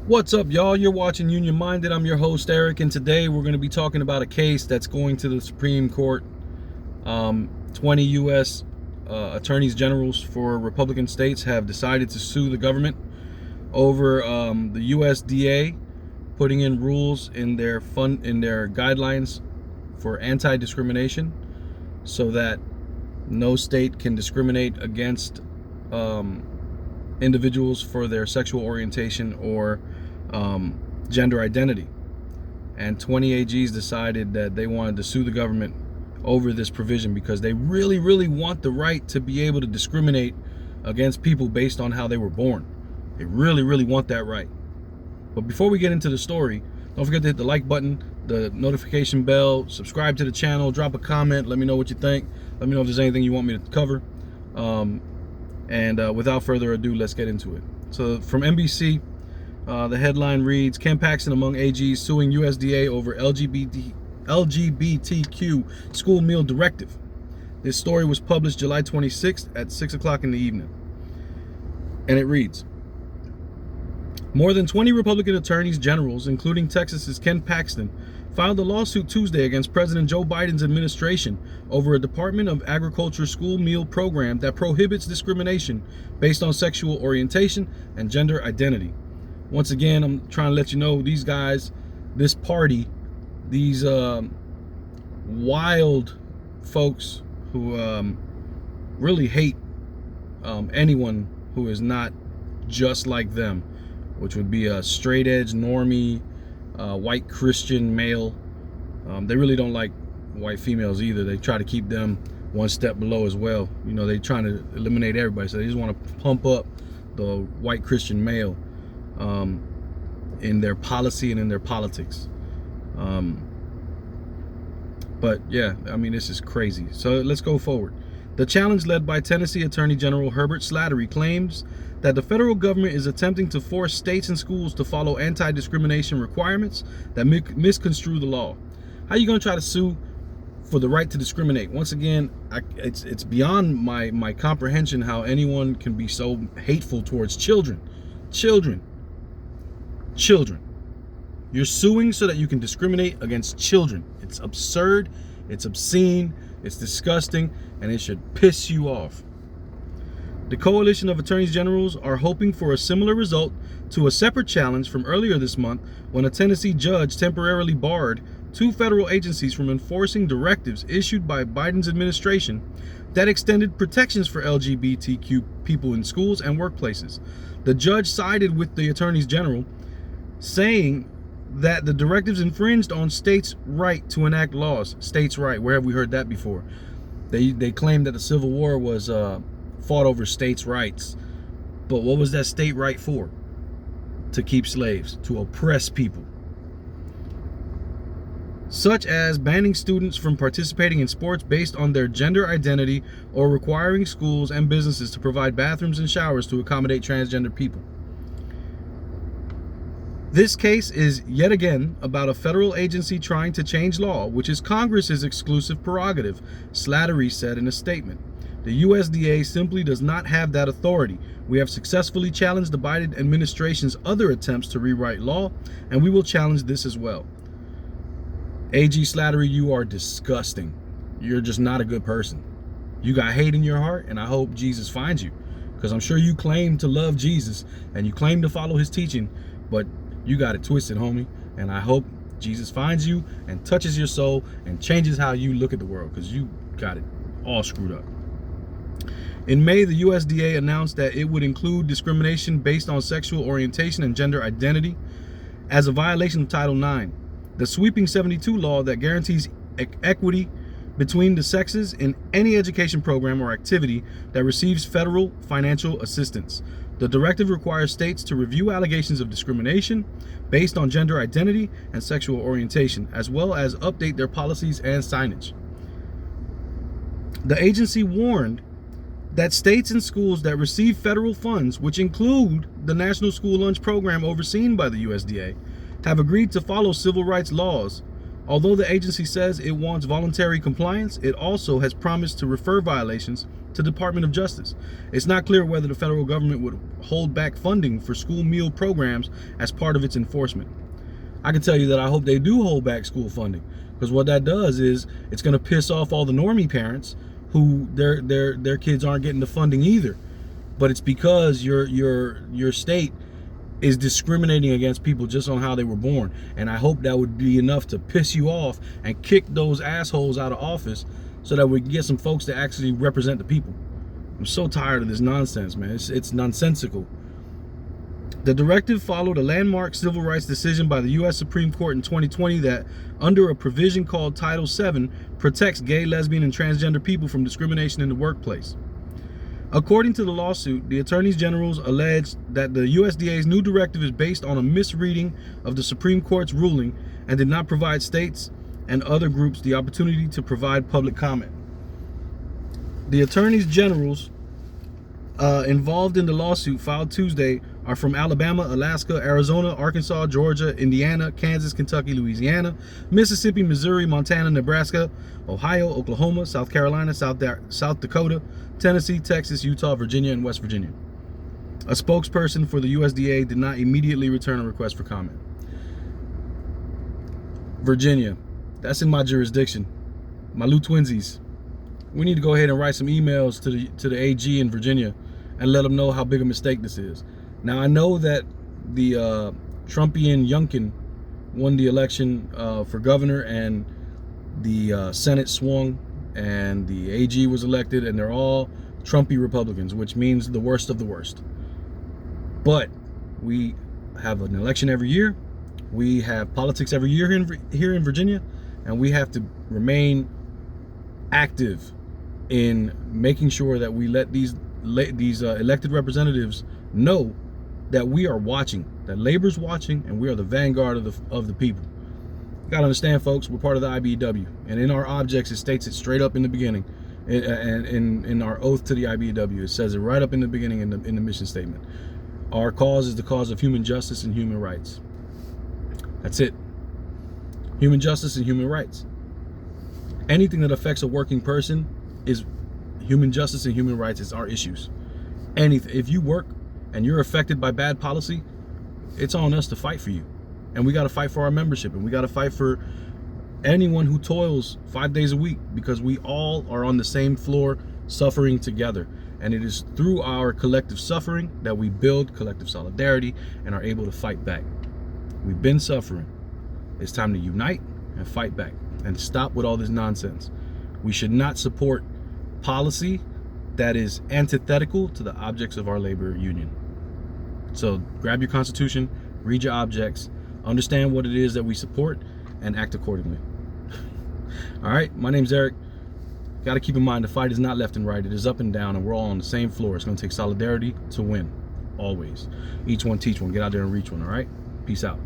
What's up, y'all? You're watching Union Minded. I'm your host, Eric, and today we're going to be talking about a case that's going to the Supreme Court. 20 U.S. Attorneys Generals for Republican states have decided to sue the government over the USDA putting in rules in their guidelines for anti-discrimination, so that no state can discriminate against individuals for their sexual orientation or gender identity. And 20 AGs decided that they wanted to sue the government over this provision because they really want the right to be able to discriminate against people based on how they were born. They really want that right. But before we get into the story, don't forget to hit the like button, the notification bell, subscribe to the channel, drop a comment, let me know what you think. Let me know if there's anything you want me to cover. Without further ado, let's get into it. So from NBC, the headline reads, Ken Paxton among AGs suing USDA over LGBTQ school meal directive. This story was published July 26th at 6 o'clock in the evening. And it reads, more than 20 Republican attorneys generals, including Texas's Ken Paxton, filed a lawsuit Tuesday against President Joe Biden's administration over a Department of Agriculture school meal program that prohibits discrimination based on sexual orientation and gender identity. Once again, I'm trying to let you know, these guys, this party, these wild folks who really hate anyone who is not just like them, which would be a straight edge normie white Christian male. They really don't like white females either. They try to keep them one step below as well. You know, they're trying to eliminate everybody, so they just want to pump up the white Christian male in their policy and in their politics. But yeah, I mean, this is crazy. So let's go forward. The challenge, led by Tennessee Attorney General Herbert Slattery, claims that the federal government is attempting to force states and schools to follow anti-discrimination requirements that misconstrue the law. How are you going to try to sue for the right to discriminate? Once again, it's beyond my comprehension how anyone can be so hateful towards children. Children. You're suing so that you can discriminate against children. It's absurd, it's obscene, it's disgusting, and it should piss you off. The coalition of attorneys generals are hoping for a similar result to a separate challenge from earlier this month, when a Tennessee judge temporarily barred two federal agencies from enforcing directives issued by Biden's administration that extended protections for LGBTQ people in schools and workplaces. The judge sided with the attorneys general, saying that the directives infringed on states' right to enact laws. States' right, where have we heard that before? They claimed that the Civil War was fought over states' rights. But what was that state right for? To keep slaves, to oppress people. Such as banning students from participating in sports based on their gender identity, or requiring schools and businesses to provide bathrooms and showers to accommodate transgender people. This case is yet again about a federal agency trying to change law, which is Congress's exclusive prerogative, Slattery said in a statement. The USDA simply does not have that authority. We have successfully challenged the Biden administration's other attempts to rewrite law, and we will challenge this as well. AG Slattery, you are disgusting. You're just not a good person. You got hate in your heart, and I hope Jesus finds you, because I'm sure you claim to love Jesus and you claim to follow his teaching, but you got it twisted, homie. And I hope Jesus finds you and touches your soul and changes how you look at the world, because you got it all screwed up. In May, the USDA announced that it would include discrimination based on sexual orientation and gender identity as a violation of Title IX, the sweeping 72 law that guarantees equity between the sexes in any education program or activity that receives federal financial assistance. The directive requires states to review allegations of discrimination based on gender identity and sexual orientation, as well as update their policies and signage. The agency warned that states and schools that receive federal funds, which include the National School Lunch Program overseen by the USDA, have agreed to follow civil rights laws. Although the agency says it wants voluntary compliance, it also has promised to refer violations to the Department of Justice. It's not clear whether the federal government would hold back funding for school meal programs as part of its enforcement. I can tell you that I hope they do hold back school funding, because what that does is it's going to piss off all the normie parents who their kids aren't getting the funding either. But it's because your state is discriminating against people just on how they were born. And I hope that would be enough to piss you off and kick those assholes out of office so that we can get some folks to actually represent the people. I'm so tired of this nonsense, man. It's nonsensical. The directive followed a landmark civil rights decision by the U.S. Supreme Court in 2020 that, under a provision called Title VII, protects gay, lesbian, and transgender people from discrimination in the workplace. According to the lawsuit, the attorneys general alleged that the USDA's new directive is based on a misreading of the Supreme Court's ruling and did not provide states and other groups the opportunity to provide public comment. The attorneys general involved in the lawsuit filed Tuesday are from Alabama, Alaska, Arizona, Arkansas, Georgia, Indiana, Kansas, Kentucky, Louisiana, Mississippi, Missouri, Montana, Nebraska, Ohio, Oklahoma, South Carolina, South Dakota, Tennessee, Texas, Utah, Virginia, and West Virginia. A spokesperson for the USDA did not immediately return a request for comment. Virginia, that's in my jurisdiction. My little twinsies. We need to go ahead and write some emails to the AG in Virginia and let them know how big a mistake this is. Now, I know that the Trumpian Youngkin won the election for governor, and the Senate swung, and the AG was elected, and they're all Trumpy Republicans, which means the worst of the worst. But we have an election every year. We have politics every year here in Virginia, and we have to remain active in making sure that we let these elected representatives know that we are watching, that labor's watching, and we are the vanguard of the people. You gotta understand, folks, we're part of the IBEW, and in our objects it states it straight up in the beginning, and in our oath to the IBEW, it says it right up in the beginning in the mission statement. Our cause is the cause of human justice and human rights. That's it. Human justice and human rights. Anything that affects a working person is human justice and human rights. Is our issues. Anything. If you work and you're affected by bad policy, it's on us to fight for you. And we got to fight for our membership, and we got to fight for anyone who toils 5 days a week, because we all are on the same floor suffering together. And it is through our collective suffering that we build collective solidarity and are able to fight back. We've been suffering. It's time to unite and fight back and stop with all this nonsense. We should not support policy that is antithetical to the objects of our labor union. So grab your Constitution, read your objects, understand what it is that we support, and act accordingly. All right, my name's Eric. Got to keep in mind the fight is not left and right. It is up and down, and we're all on the same floor. It's going to take solidarity to win, always. Each one teach one. Get out there and reach one, all right? Peace out.